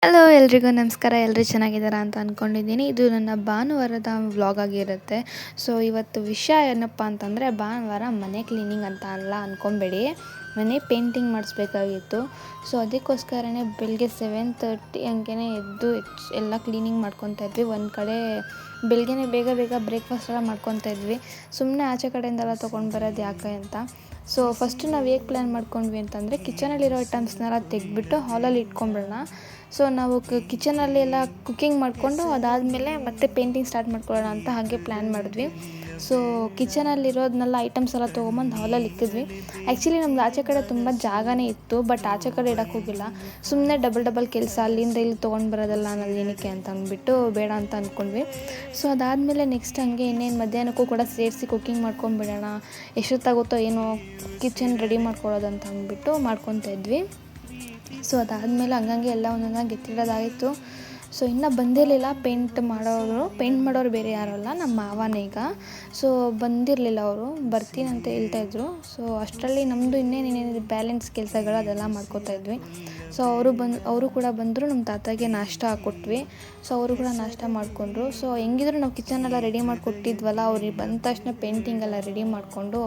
Hello ಎಲ್ರಿಗೂ ನಮಸ್ಕಾರ. ಎಲ್ಲರೂ ಚೆನ್ನಾಗಿದ್ದೀರಾ ಅಂತ ಅಂದ್ಕೊಂಡಿದ್ದೀನಿ. ಇದು ನನ್ನ ಭಾನುವಾರದ ವ್ಲಾಗ್ ಆಗಿರುತ್ತೆ. ಸೊ ಇವತ್ತು ವಿಷಯ ಏನಪ್ಪ ಅಂತಂದರೆ, ಭಾನುವಾರ ಮನೆ ಕ್ಲೀನಿಂಗ್ ಅಂತ ಅಲ್ಲ ಅಂದ್ಕೊಬೇಡಿ, ಮನೆ ಪೇಂಟಿಂಗ್ ಮಾಡಿಸ್ಬೇಕಾಗಿತ್ತು. ಸೊ ಅದಕ್ಕೋಸ್ಕರನೇ ಬೆಳಗ್ಗೆ 7:30 ಹಂಗೆ ಎದ್ದು ಎಲ್ಲ ಕ್ಲೀನಿಂಗ್ ಮಾಡ್ಕೊತಾ ಇದ್ವಿ. ಒಂದು ಕಡೆ ಬೆಳಗ್ಗೆನೇ ಬೇಗ ಬೇಗ ಬ್ರೇಕ್ಫಾಸ್ಟ್ ಎಲ್ಲ ಮಾಡ್ಕೊತಾ ಇದ್ವಿ. ಸುಮ್ಮನೆ ಆಚೆ ಕಡೆಯಿಂದೆಲ್ಲ ತೊಗೊಂಡು ಬರೋದು ಯಾಕೆ ಅಂತ. ಸೊ ಫಸ್ಟು ನಾವು ಹೇಗೆ ಪ್ಲ್ಯಾನ್ ಮಾಡ್ಕೊಂಡ್ವಿ ಅಂತಂದರೆ, ಕಿಚನಲ್ಲಿರೋ ಐಟಮ್ಸ್ನೆಲ್ಲ ತೆಗೆದ್ಬಿಟ್ಟು ಹಾಲಲ್ಲಿ ಇಟ್ಕೊಂಬಿಡೋಣ. ಸೊ ನಾವು ಕಿಚನಲ್ಲಿ ಎಲ್ಲ ಕುಕ್ಕಿಂಗ್ ಮಾಡಿಕೊಂಡು ಅದಾದಮೇಲೆ ಮತ್ತೆ ಪೇಂಟಿಂಗ್ ಸ್ಟಾರ್ಟ್ ಮಾಡ್ಕೊಳ್ಳೋಣ ಅಂತ ಹಾಗೆ ಪ್ಲ್ಯಾನ್ ಮಾಡಿದ್ವಿ. ಸೊ ಕಿಚನಲ್ಲಿರೋದನ್ನೆಲ್ಲ ಐಟಮ್ಸ್ ಎಲ್ಲ ತೊಗೊಂಬಂದು ಹಾಲಲ್ಲಿ ಇಕ್ಕಿದ್ವಿ. ಆ್ಯಕ್ಚುಲಿ ನಮ್ದು ಆಚೆ ಕಡೆ ತುಂಬ ಜಾಗನೇ ಇತ್ತು, ಬಟ್ ಆಚೆ ಕಡೆ ಇಡೋಕ್ಕೆ ಹೋಗಿಲ್ಲ. ಸುಮ್ಮನೆ ಡಬಲ್ ಕೆಲಸ ಅಲ್ಲಿಂದ ಇಲ್ಲಿ ತೊಗೊಂಡು ಬರೋದಲ್ಲ ಅನ್ನೋದು ಏನಕ್ಕೆ ಅಂತ ಅಂದ್ಬಿಟ್ಟು ಬೇಡ ಅಂತ ಅಂದ್ಕೊಂಡ್ವಿ. ಸೊ ಅದಾದಮೇಲೆ ನೆಕ್ಸ್ಟ್ ಹಂಗೆ ಇನ್ನೇನು ಮಧ್ಯಾಹ್ನಕ್ಕೂ ಕೂಡ ಸೇರಿಸಿ ಕುಕ್ಕಿಂಗ್ ಮಾಡ್ಕೊಂಬಿಡೋಣ, ಎಷ್ಟೊತ್ತಾಗುತ್ತೋ ಏನೋ ಕಿಚನ್ ರೆಡಿ ಮಾಡ್ಕೊಳ್ಳೋದು ಅಂತ ಅಂದ್ಬಿಟ್ಟು ಮಾಡ್ಕೊತಾ ಇದ್ವಿ. ಸೊ ಅದಾದಮೇಲೆ ಹಂಗಂಗೆ ಎಲ್ಲ ಒಂದೊಂದಾಗಿ ಎತ್ತಿಡೋದಾಯಿತು. ಸೊ ಇನ್ನೂ ಬಂದಿರಲಿಲ್ಲ ಪೇಂಟ್ ಮಾಡೋರು ಬೇರೆ ಯಾರೂ ಅಲ್ಲ, ನಮ್ಮ ಮಾವನೇ ಈಗ. ಸೊ ಬಂದಿರಲಿಲ್ಲ, ಅವರು ಬರ್ತೀನಿ ಅಂತ ಹೇಳ್ತಾಯಿದ್ರು. ಸೊ ಅಷ್ಟರಲ್ಲಿ ನಮ್ಮದು ಇನ್ನೇನೇನಿದೆ ಬ್ಯಾಲೆನ್ಸ್ ಕೆಲಸಗಳು ಅದೆಲ್ಲ ಮಾಡ್ಕೋತಾ ಇದ್ವಿ. ಸೊ ಅವರು ಕೂಡ ಬಂದರು. ನಮ್ಮ ತಾತಾಗೆ ನಾಷ್ಟ ಕೊಟ್ವಿ. ಸೊ ಅವರು ಕೂಡ ನಾಷ್ಟ ಮಾಡಿಕೊಂಡ್ರು. ಸೊ ಹೆಂಗಿದ್ರು ನಾವು ಕಿಚನೆಲ್ಲ ರೆಡಿ ಮಾಡಿಕೊಟ್ಟಿದ್ವಲ್ಲ, ಅವ್ರಿಗೆ ಬಂದ ತಕ್ಷಣ ಪೇಂಟಿಂಗೆಲ್ಲ ರೆಡಿ ಮಾಡಿಕೊಂಡು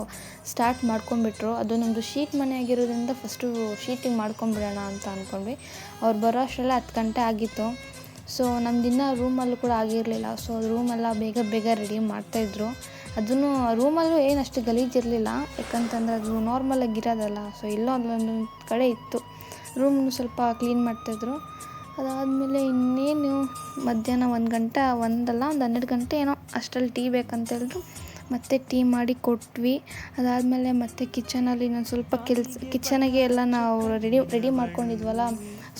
ಸ್ಟಾರ್ಟ್ ಮಾಡ್ಕೊಂಡ್ಬಿಟ್ರು. ಅದು ನಮ್ಮದು ಶೀಟ್ ಮನೆ ಆಗಿರೋದ್ರಿಂದ ಫಸ್ಟು ಶೀಟಿಂಗ್ ಮಾಡ್ಕೊಂಬಿಡೋಣ ಅಂತ ಅಂದ್ಕೊಂಡ್ವಿ. ಅವ್ರು ಬರೋ ಅಷ್ಟರಲ್ಲೇ 10 ಗಂಟೆ ಆಗಿತ್ತು. ಸೊ ನಮ್ದಿನ್ನೂ ರೂಮಲ್ಲೂ ಕೂಡ ಆಗಿರಲಿಲ್ಲ. ಸೊ ರೂಮೆಲ್ಲ ಬೇಗ ರೆಡಿ ಮಾಡ್ತಾಯಿದ್ರು. ಅದನ್ನು ರೂಮಲ್ಲೂ ಏನು ಅಷ್ಟು ಗಲೀಜಿರಲಿಲ್ಲ, ಯಾಕಂತಂದರೆ ಅದು ನಾರ್ಮಲಾಗಿರೋದಲ್ಲ. ಸೊ ಎಲ್ಲೋ ಒಂದೊಂದು ಕಡೆ ಇತ್ತು. ರೂಮ್ನು ಸ್ವಲ್ಪ ಕ್ಲೀನ್ ಮಾಡ್ತಾಯಿದ್ರು. ಅದಾದಮೇಲೆ ಇನ್ನೇನು ಮಧ್ಯಾಹ್ನ 1 ಗಂಟೆ, ಒಂದು 12 ಗಂಟೆ ಏನೋ ಅಷ್ಟರಲ್ಲಿ ಟೀ ಬೇಕಂತ ಹೇಳಿದ್ರು. ಮತ್ತು ಟೀ ಮಾಡಿ ಕೊಟ್ವಿ. ಅದಾದಮೇಲೆ ಮತ್ತೆ ಕಿಚನಲ್ಲಿ ನಾನು ಸ್ವಲ್ಪ ಕಿಚನಿಗೆ ಎಲ್ಲ ನಾವು ರೆಡಿ ಮಾಡ್ಕೊಂಡಿದ್ವಲ್ಲ,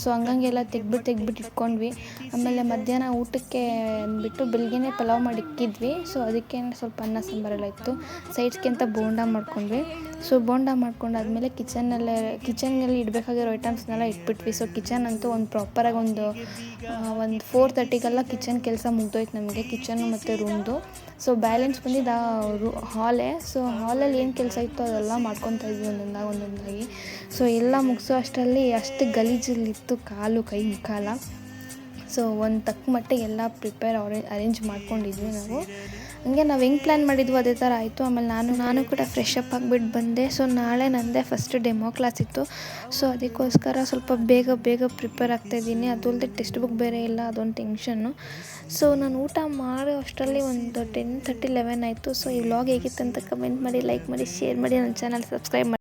ಸೊ ಹಂಗಂಗೆಲ್ಲ ತೆಗ್ದ್ಬಿಟ್ಟು ಇಟ್ಕೊಂಡ್ವಿ. ಆಮೇಲೆ ಮಧ್ಯಾಹ್ನ ಊಟಕ್ಕೆ ಅಂದ್ಬಿಟ್ಟು ಬೆಳಗ್ಗೆನೇ ಪಲಾವ್ ಮಾಡಿ ಇಕ್ಕಿದ್ವಿ. ಸೊ ಅದಕ್ಕೆ ಸ್ವಲ್ಪ ಅನ್ನ ಸಾಂಬಾರೆಲ್ಲ ಇತ್ತು. ಸೈಡ್ಸ್ಗೆ ಅಂತ ಬೋಂಡ ಮಾಡ್ಕೊಂಡ್ವಿ. ಸೊ ಬೋಂಡ ಮಾಡ್ಕೊಂಡಾದ್ಮೇಲೆ ಕಿಚನ್ನಲ್ಲಿ ಇಡಬೇಕಾಗಿರೋ ಐಟಮ್ಸ್ನೆಲ್ಲ ಇಟ್ಬಿಟ್ವಿ. ಸೊ ಕಿಚನ್ ಅಂತೂ ಒಂದು ಪ್ರಾಪರಾಗಿ ಒಂದು 4:30ಗೆಲ್ಲ ಕಿಚನ್ ಕೆಲಸ ಮುಗ್ದೋಯ್ತು ನಮಗೆ, ಕಿಚನ್ನು ಮತ್ತು ರೂಮ್ದು. ಸೊ ಬ್ಯಾಲೆನ್ಸ್ ಬಂದಿದ್ದು ಹಾಲೇ. ಸೊ ಹಾಲಲ್ಲಿ ಏನು ಕೆಲಸ ಇತ್ತು ಅದೆಲ್ಲ ಮಾಡ್ಕೊತಾ ಇದ್ವಿ ಒಂದೊಂದಾಗಿ. ಸೊ ಎಲ್ಲ ಮುಗಿಸೋ ಅಷ್ಟರಲ್ಲಿ ಅಷ್ಟು ಗಲೀಜಲ್ಲಿತ್ತು ಕೈ ಮುಖಾಲ. ಸೊ ಒಂದು ತಕ್ಕ ಮಟ್ಟಿಗೆ ಎಲ್ಲ ಅರೇಂಜ್ ಮಾಡ್ಕೊಂಡಿದ್ವಿ ನಾವು. ಹಂಗೆ ನಾವು ಹೆಂಗೆ ಪ್ಲ್ಯಾನ್ ಮಾಡಿದ್ವಿ ಅದೇ ಥರ ಆಯಿತು. ಆಮೇಲೆ ನಾನು ಕೂಡ ಫ್ರೆಶ್ ಅಪ್ ಆಗಿಬಿಟ್ಟು ಬಂದೆ. ಸೊ ನಾಳೆ ನನ್ನದೇ ಫಸ್ಟ್ ಡೆಮೋ ಕ್ಲಾಸ್ ಇತ್ತು. ಸೊ ಅದಕ್ಕೋಸ್ಕರ ಸ್ವಲ್ಪ ಬೇಗ ಪ್ರಿಪೇರ್ ಆಗ್ತಾಯಿದ್ದೀನಿ. ಅದು ಅಲ್ಲದೆ ಟೆಕ್ಸ್ಟ್ ಬುಕ್ ಬೇರೆ ಇಲ್ಲ, ಅದೊಂದು ಟೆನ್ಷನ್ನು. ಸೊ ನಾನು ಊಟ ಮಾಡೋ ಅಷ್ಟರಲ್ಲಿ ಒಂದು 10:30, 11 ಆಯಿತು. ಸೊ ಈ ವ್ಲಾಗ್ ಹೇಗಿತ್ತು ಅಂತ ಕಮೆಂಟ್ ಮಾಡಿ, ಲೈಕ್ ಮಾಡಿ, ಶೇರ್ ಮಾಡಿ, ನನ್ನ ಚಾನಲ್ ಸಬ್ಸ್ಕ್ರೈಬ್ ಮಾಡಿ.